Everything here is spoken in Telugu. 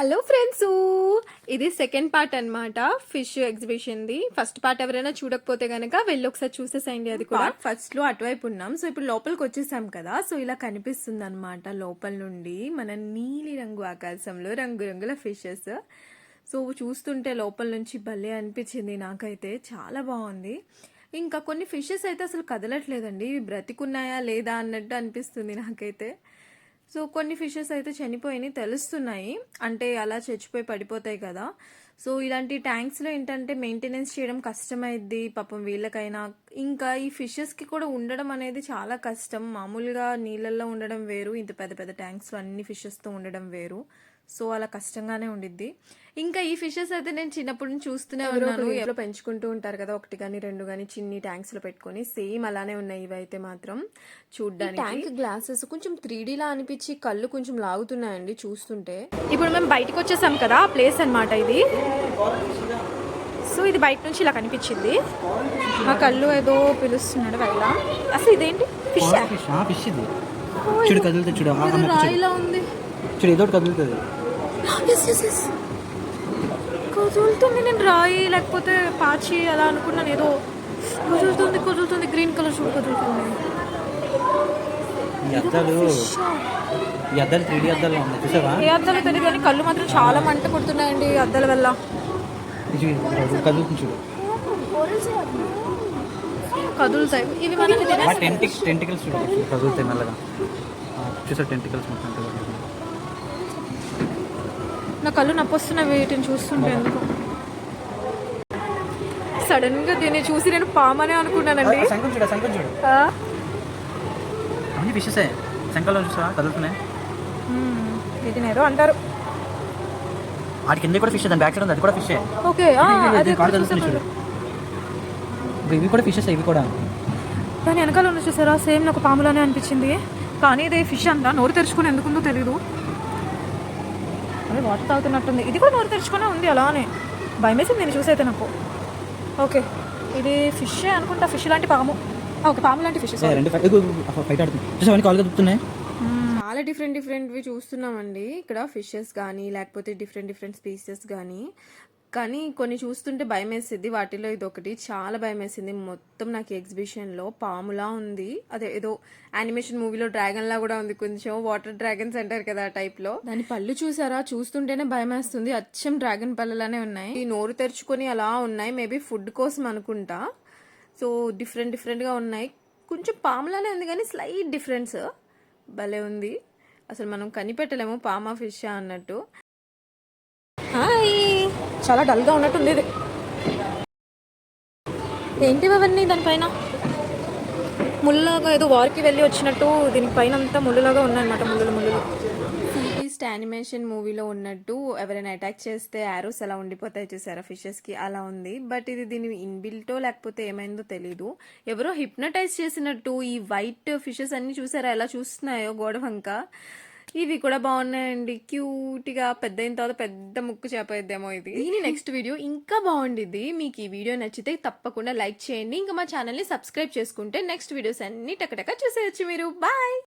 హలో ఫ్రెండ్స్, ఇది సెకండ్ పార్ట్ అన్నమాట ఫిష్ ఎగ్జిబిషన్ది. ఫస్ట్ పార్ట్ ఎవరైనా చూడకపోతే గనక వెళ్ళి ఒకసారి చూసేసేయండి. అది కూడా ఫస్ట్ లో అటువైపు ఉన్నాం. సో ఇప్పుడు లోపలికి వచ్చేసాం కదా. సో ఇలా కనిపిస్తుంది అనమాట లోపల నుండి మన నీలి రంగు ఆకాశంలో రంగురంగుల ఫిషెస్. సో చూస్తుంటే లోపల నుంచి భలే అనిపించింది నాకైతే, చాలా బాగుంది. ఇంకా కొన్ని ఫిషెస్ అయితే అసలు కదలట్లేదండి, ఇవి బ్రతికున్నాయా లేదా అన్నట్టు అనిపిస్తుంది నాకైతే. సో కొన్ని ఫిషెస్ అయితే చనిపోయినాయి తెలుస్తున్నాయి, అంటే అలా చచ్చిపోయి పడిపోతాయి కదా. సో ఇలాంటి ట్యాంక్స్లో ఏంటంటే మెయింటెనెన్స్ చేయడం కష్టమైద్ది పాపం వీళ్ళకైనా. ఇంకా ఈ ఫిషెస్కి కూడా ఉండడం అనేది చాలా కష్టం. మామూలుగా నీళ్ళల్లో ఉండడం వేరు, ఇంత పెద్ద పెద్ద ట్యాంక్స్లో అన్ని ఫిషెస్తో ఉండడం వేరు. సో అలా కష్టంగానే ఉండిద్ది. ఇంకా ఈ ఫిషెస్ అయితే నేను చిన్నప్పటి నుంచి చూస్తూనే ఉన్నాను. ఎవరో పెంచుకుంటూ ఉంటారు కదా, ఒకటి కానీ రెండు కానీ చిన్ని ట్యాంక్స్ లో పెట్టుకొని. సేమ్ అలానే ఉన్నాయి ఇవైతే మాత్రం చూడ్డానికి. ట్యాంక్ గ్లాసెస్ కొంచెం 3D లా అనిపించి కళ్ళు కొంచెం లాగుతున్నాయండి చూస్తుంటే. ఇప్పుడు మేము బయటకు వచ్చేసాం కదా, ఆ ప్లేస్ అన్నమాట ఇది. సో ఇది బయట నుంచి ఇలా కనిపించింది. మా కళ్ళు ఏదో పిలుస్తున్నాడు వెళ్ళ. అసలు ఇదేంటి ఫిష్? ఫిష్ ఇది చూడు, కదులుతుంది చూడు, రాయిలా ఉంది చూడు, ఏదో కదులుతుంది. కుదులుతుంది. నేను రాయి లేకపోతే పాచి అలా అనుకున్నాను, ఏదో కుదులుతుంది కుదులుతుంది. గ్రీన్ కలర్ చూడు కుదులుతుంది. ఈ అద్దాలు 3D అద్దాలు చూసావా? ఏ అద్దాలు తెలియదు కానీ కళ్ళు మాత్రం చాలా మంట కొడుతున్నాయండి ఈ అద్దాల వల్ల. కదులుతుంది చూడు, కదులుతాయి ఇవి. మనకి టెంటికల్స్ చూడు, కదులుతాయి మెల్లగా. చూసా టెంటికల్స్ మొత్తం. నా కళ్ళు నప్పొస్తున్నాయి వీటిని చూస్తుంటే. ఎందుకు సడన్ గా దీన్ని చూసి నేను పామనే అనుకున్నానండి. అన్ని ఫిషెసే శంకల్లో చూసా కదులుతున్నాయి. వీటిని ఏదో అంటారు. వాటి కింద కూడా ఫిష్, దాని బ్యాక్ సైడ్ అది కూడా ఫిష్. ఓకే, చూడు, ఇవి కూడా ఫిషెస్. ఇవి కూడా దాని వెనకాల ఉన్న చూసారా, సేమ్ నాకు పాములానే అనిపించింది. కానీ ఇది ఫిష్ అంతా నోరు తెరుచుకుని ఎందుకుందో తెలీదు. అదే వాటర్ తాగుతున్నట్టుంది. ఇది కూడా నోరు తెరుచుకునే ఉంది అలానే. భయం వేసింది నేను చూసైతే నాకు. ఓకే, ఇది ఫిష్ అనుకుంటా. ఫిష్ లాంటి పాము. ఓకే, పాము లాంటి ఫిష్. చాలా డిఫరెంట్వి చూస్తున్నామండి ఇక్కడ. ఫిషెస్ కానీ లేకపోతే డిఫరెంట్ స్పీసెస్ కానీ కొన్ని చూస్తుంటే భయం వేసింది. వాటిలో ఇది ఒకటి చాలా భయం వేసింది. మొత్తం నాకు ఎగ్జిబిషన్లో పాములా ఉంది. అదే ఏదో యానిమేషన్ మూవీలో డ్రాగన్ లా కూడా ఉంది కొంచెం. వాటర్ డ్రాగన్స్ అంటారు కదా ఆ టైప్ లో. దాని పళ్ళు చూసారా, చూస్తుంటేనే భయం వేస్తుంది. అచ్చం డ్రాగన్ పళ్ళలానే ఉన్నాయి. ఈ నోరు తెరుచుకొని అలా ఉన్నాయి. మేబీ ఫుడ్ కోసం అనుకుంటా. సో డిఫరెంట్ గా ఉన్నాయి. కొంచెం పాములానే ఉంది కానీ స్లైట్ డిఫరెన్స్. భలే ఉంది అసలు. మనం కనిపెట్టలేము పామా ఫిష్ అన్నట్టు. హాయ్, చాలా డల్గా ఉన్నట్టుంది ఇది. ఏంటివి అవన్నీ దానిపైన ముళ్ళలాగా, ఏదో వారికి వెళ్ళి వచ్చినట్టు దీనిపైన అంతా ముళ్ళలాగా ఉన్నాయన్నమాట. ముళ్ళు ఫీస్ట్ యానిమేషన్ మూవీలో ఉన్నట్టు ఎవరైనా అటాక్ చేస్తే యారోస్ ఎలా ఉండిపోతాయి చూసారా ఫిషెస్కి, అలా ఉంది. బట్ ఇది దీని ఇన్బిల్టో లేకపోతే ఏమైందో తెలీదు. ఎవరో హిప్నటైజ్ చేసినట్టు ఈ వైట్ ఫిషెస్ అన్ని చూసారా ఎలా చూస్తున్నాయో గోడ వంక. ఇవి కూడా బాగున్నాయండి, క్యూట్గా. పెద్ద అయిన తర్వాత పెద్ద ముక్కు చేపేద్దేమో ఇది. దీని నెక్స్ట్ వీడియో ఇంకా బాగుండిద్ది. మీకు ఈ వీడియో నచ్చితే తప్పకుండా లైక్ చేయండి. ఇంకా మా ఛానల్ని సబ్స్క్రైబ్ చేసుకుంటే నెక్స్ట్ వీడియోస్ అన్ని టకటక చూసేయచ్చు మీరు. బాయ్.